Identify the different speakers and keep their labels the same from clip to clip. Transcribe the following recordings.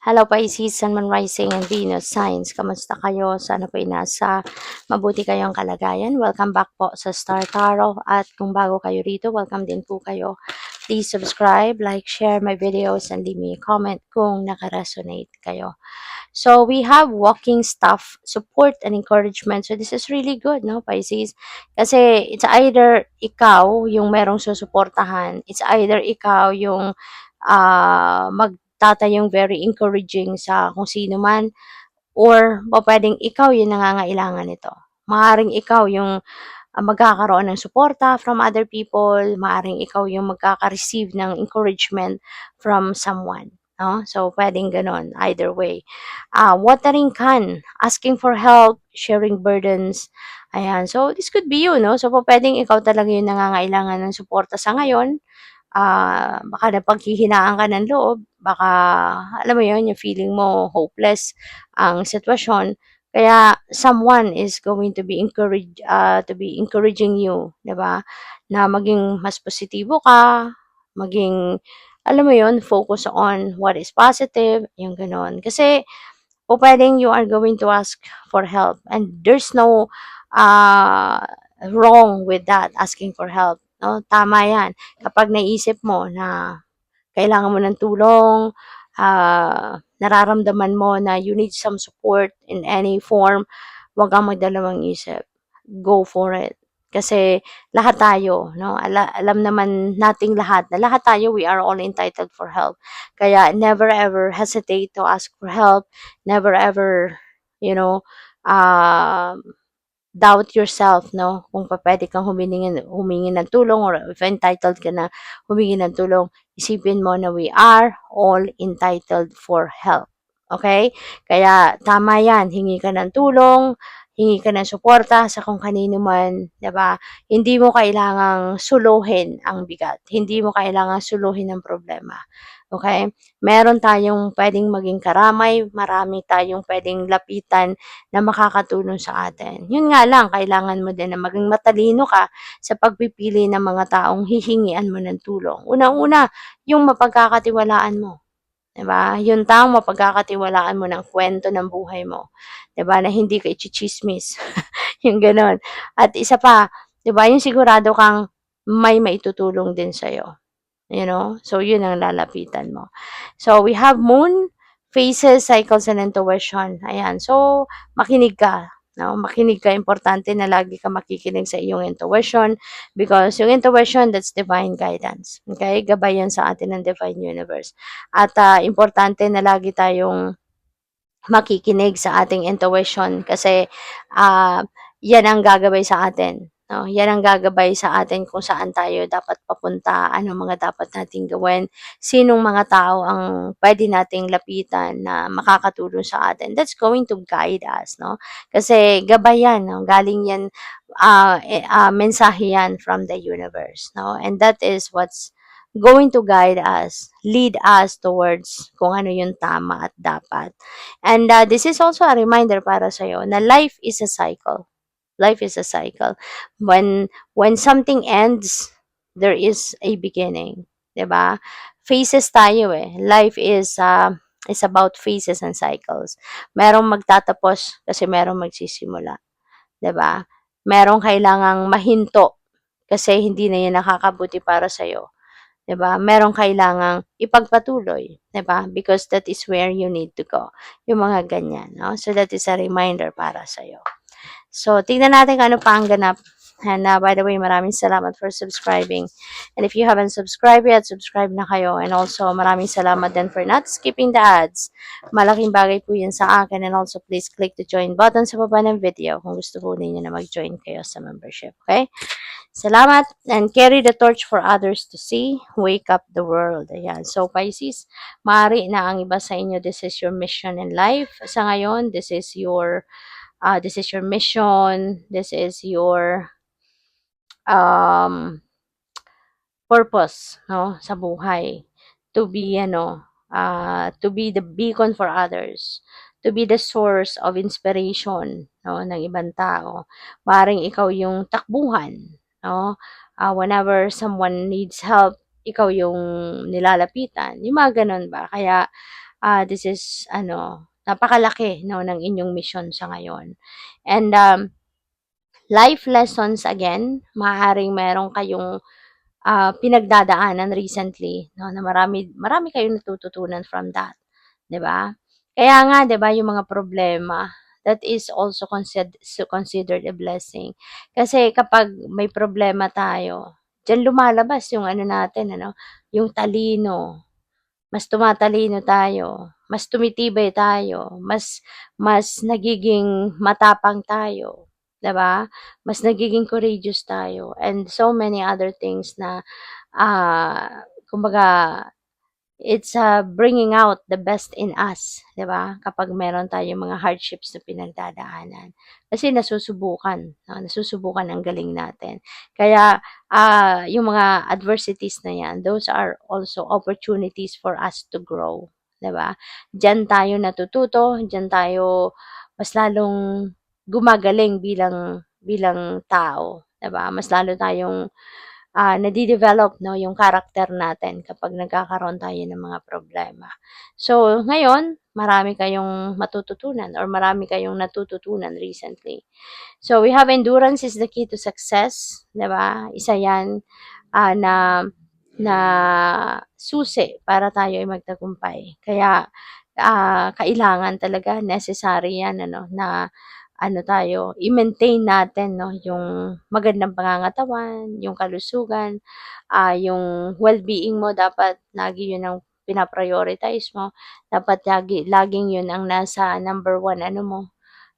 Speaker 1: Hello Pisces, Sun, Moon, Rising, and Venus signs. Kamusta kayo? Sana po nasa mabuti kayong kalagayan. Welcome back po sa Star Tarot. At kung bago kayo rito, welcome din po kayo. Please subscribe, like, share my videos, and leave me a comment kung nakaresonate kayo. So we have walking staff, support, and encouragement. So this is really good, no, Pisces? Kasi it's either ikaw yung merong susuportahan, it's either ikaw yung magtatayong very encouraging sa kung sino man, or pwedeng ikaw yung nangangailangan nito. Maaring ikaw yung magkakaroon ng suporta from other people, maaring ikaw yung magkaka-receive ng encouragement from someone. No? So, pwedeng ganon, either way. Watering can, asking for help, sharing burdens. Ayan. So, this could be you, no? So, pwedeng ikaw talaga yung nangangailangan ng suporta sa ngayon. Baka napaghihinaan ka ng loob, baka, alam mo yun, yung feeling mo hopeless ang sitwasyon. Kaya someone is going to be encouraging you, 'di ba? Na maging mas positibo ka, maging alam mo 'yun, focus on what is positive, yung gano'n. Kasi pupuwedeng you are going to ask for help and there's no uh, wrong with that, asking for help, no? Tama 'yan. Kapag naisip mo na kailangan mo ng tulong, nararamdaman mo na you need some support in any form, huwag kang magdalawang isip. Go for it. Kasi lahat tayo, no? Alam naman nating lahat na lahat tayo, we are all entitled for help. Kaya never ever hesitate to ask for help. Never ever, you know, um, doubt yourself, no? Kung pupuwede kang humingi ng tulong or if entitled ka na humingi ng tulong, isipin mo na we are all entitled for help. Okay? Kaya tama 'yan, hingi ka ng tulong, hingi ka ng suporta sa kung kanino man, 'di ba? Hindi mo kailangang suluhin ang bigat, hindi mo kailangang suluhin ang problema. Okay? Meron tayong puwedeng maging karamay, marami tayong puwedeng lapitan na makakatulong sa atin. Yun nga lang, kailangan mo din na maging matalino ka sa pagpipili ng mga taong hihingian mo ng tulong. Unang-una, yung mapagkakatiwalaan mo. 'Di ba? Yung taong mapagkakatiwalaan mo ng kwento ng buhay mo. 'Di ba? Na hindi ka itsitsismis. Yung gano'n. At isa pa, 'di ba? Yung sigurado kang may maitutulong din sa'yo. You know? So, yun ang lalapitan mo. So, we have moon, phases, cycles, and intuition. Ayan. So, makinig ka. No? Makinig ka. Importante na lagi ka makikinig sa iyong intuition because yung intuition, that's divine guidance. Okay? Gabay yan sa atin ng divine universe. At importante na lagi tayong makikinig sa ating intuition kasi yan ang gagabay sa atin. No? Yan ang gagabay sa atin kung saan tayo dapat papunta, anong mga dapat nating gawin, sinong mga tao ang pwede nating lapitan na makakatulong sa atin. That's going to guide us, no? Kasi gabay yan, no? Galing yan, mensahe yan from the universe, no? And that is what's going to guide us, lead us towards kung ano yung tama at dapat. And this is also a reminder para sa'yo na life is a cycle. Life is a cycle. When something ends, there is a beginning. 'Di ba? Phases tayo eh. Life is about phases and cycles. Merong magtatapos kasi merong magsisimula. 'Di ba? Merong kailangang mahinto kasi hindi na 'yan nakakabuti para sa'yo. 'Di ba? Merong kailangang ipagpatuloy, 'di ba? Because that is where you need to go. Yung mga ganyan, no? So that is a reminder para sa iyo. So tingnan natin kung ano pa ang ganap. And by the way, maraming salamat for subscribing. And if you haven't subscribed yet, subscribe na kayo. And also, maraming salamat din for not skipping the ads. Malaking bagay po yun sa akin. And also, please click the join button sa baba ng video kung gusto po ninyo na mag-join kayo sa membership. Okay? Salamat and carry the torch for others to see. Wake up the world. Ayan. So, Pisces, maaari na ang iba sa inyo, this is your mission in life. Sa ngayon, this is your mission. This is your um, purpose, no, sa buhay. To be, to be the beacon for others. To be the source of inspiration, no, ng ibang tao. Maring ikaw yung takbuhan, no? Whenever someone needs help, ikaw yung nilalapitan, yung mga gano'n ba. Kaya, this is ano, napakalaki 'no, ng inyong mission sa ngayon. And, life lessons again, maaaring meron kayong pinagdadaanan recently 'no, na marami marami kayong natututunan from that, 'di ba? Kaya nga 'di ba yung mga problema, that is also considered a blessing. Kasi kapag may problema tayo, diyan lumalabas yung ano natin ano, yung talino, mas tumatalino tayo, mas tumitibay tayo, mas nagiging matapang tayo, 'di ba? Mas nagiging courageous tayo and so many other things na kumbaga it's, bringing out the best in us, 'di ba? Kapag meron tayong mga hardships na pinagdadaanan. Kasi nasusubukan, nasusubukan ang galing natin. Kaya, yung mga adversities na 'yan, those are also opportunities for us to grow, 'di ba? Diyan tayo natututo, diyan tayo mas lalong gumagaling bilang bilang tao, 'di ba? Mas lalo tayong nade-develop 'no, yung character natin kapag nagkakaroon tayo ng mga problema. So, ngayon marami kayong matututunan or marami kayong natututunan recently. So, we have endurance is the key to success, 'di ba? Isa 'yan, na na susi para tayo ay magtagumpay. Kaya, kailangan talaga necessary 'yan ano, na ano tayo, i-maintain natin 'no, yung magandang pangangatawan, yung kalusugan, yung well-being mo dapat lagi yun ang pina-prioritize mo. Dapat laging yun ang nasa number one ano mo,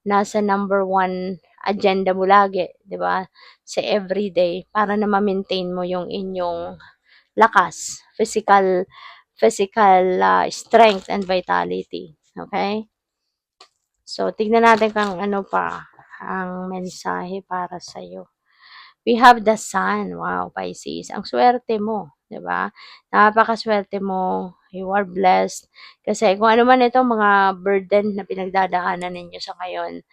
Speaker 1: nasa number one agenda mo lagi, 'di ba? Sa everyday para na ma-maintain mo yung inyong lakas, physical, strength and vitality, okay? So, tignan natin kung ano pa ang mensahe para sa'yo. We have the sun. Wow, Pisces. Ang swerte mo, 'di ba? Napakaswerte mo. You are blessed. Kasi kung ano man ito mga burden na pinagdadaanan ninyo sa ngayon,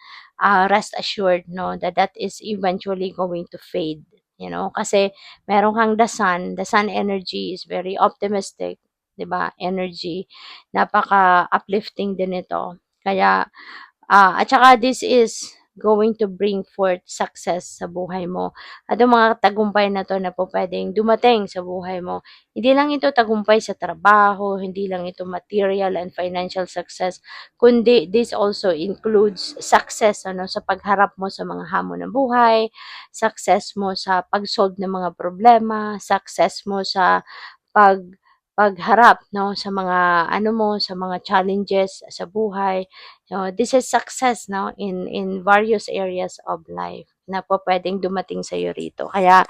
Speaker 1: rest assured no that that is eventually going to fade. You know, kasi meron kang the sun energy is very optimistic, 'di ba? Energy. Napaka uplifting din ito. Kaya at saka this is going to bring forth success sa buhay mo. At yung mga tagumpay na 'to na pupuwedeng dumating sa buhay mo, hindi lang ito tagumpay sa trabaho, hindi lang ito material and financial success, kundi this also includes success ano, sa pagharap mo sa mga hamon ng buhay, success mo sa pag-solve ng mga problema, success mo sa pag pagharap 'no, sa mga ano mo, sa mga challenges sa buhay. So, this is success 'no, in various areas of life na pupuwedeng dumating sa'yo rito. Kaya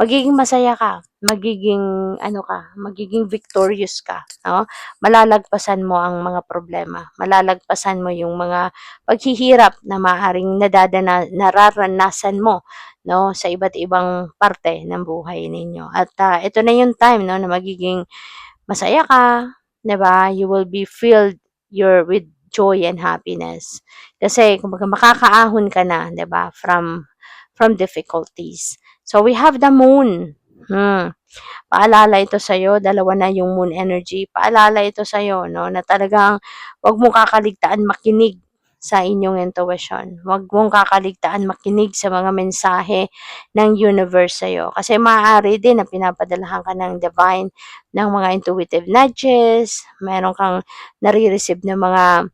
Speaker 1: magiging masaya ka, magiging ano ka, magiging victorious ka 'no. Malalagpasan mo ang mga problema, malalagpasan mo yung mga paghihirap na maaaring nararanasan mo 'no, sa iba't ibang parte ng buhay ninyo. At, ito na yung time 'no, na magiging masaya ka, 'di ba? You will be filled with joy and happiness. Kasi kumbaga makakaahon ka na, 'di ba, from difficulties. So we have the moon. Paalala ito sa'yo, dalawa na yung moon energy. Paalala ito sa'yo, no, na talagang wag mong kakaligtaan makinig sa inyong intuition. Wag mong kakaligtaan makinig sa mga mensahe ng universe sa'yo. Kasi maaari din na pinapadalahan ka ng divine, ng mga intuitive nudges, meron kang nare-receive ng mga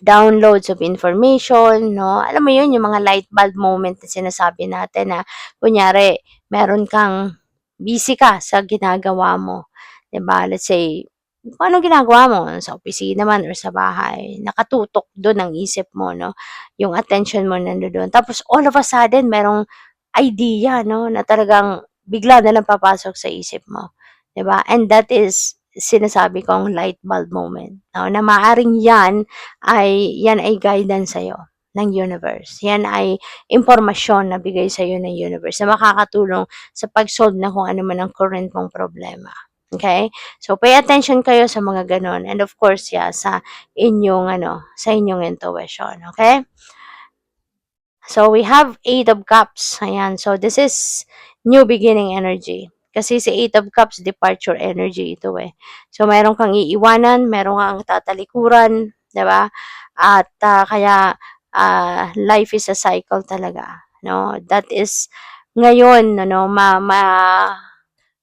Speaker 1: downloads of information, no? Alam mo yun, yung mga light bulb moment na sinasabi natin na kunyari, meron kang busy ka sa ginagawa mo, 'di ba? Let's say, kung anong ginagawa mo, sa opisina man or sa bahay, nakatutok doon ang isip mo, no? Yung attention mo nandoon. Tapos all of a sudden, merong idea, no, na talagang bigla na lang papasok sa isip mo, 'di ba? And that is sinasabi kong light bulb moment, no, na maaaring yan ay guidance sa'yo ng universe. Yan ay impormasyon na bigay sa'yo ng universe na makakatulong sa pag-solve na kung ano man ang current mong problema. Okay? So, pay attention kayo sa mga ganon. And of course, yeah, sa inyong intuition. Okay? So, we have 8 of cups. Ayan. So, this is new beginning energy. Kasi si Eight of Cups, departure energy ito eh. So, meron kang iiwanan, meron kang tatalikuran, 'di ba? At kaya life is a cycle talaga, no? That is ngayon, ano,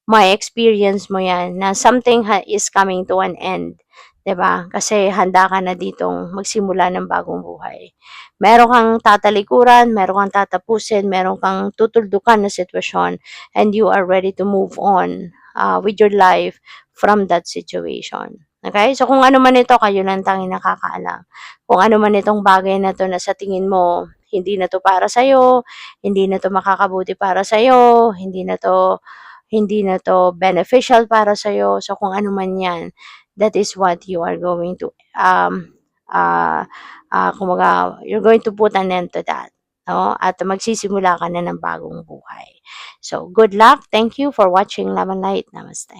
Speaker 1: ma-experience mo 'yan na something is coming to an end, 'di ba? Kasi handa ka na ditong magsimula ng bagong buhay. Meron kang tatalikuran, meron kang tatapusin, meron kang tutuldukan na sitwasyon, and you are ready to move on with your life from that situation. Okay? So kung ano man ito, kayo lang tanging nakakaalam. Kung ano man itong bagay na 'to na sa tingin mo hindi na 'to para sa'yo, hindi na 'to makakabuti para sa'yo, hindi na 'to beneficial para sa'yo. So kung ano man 'yan, that is what you are going to, kumbaga, you're going to put an end to that, 'no, at magsisimula ka na ng bagong buhay. So good luck. Thank you for watching Love and Light. Namaste.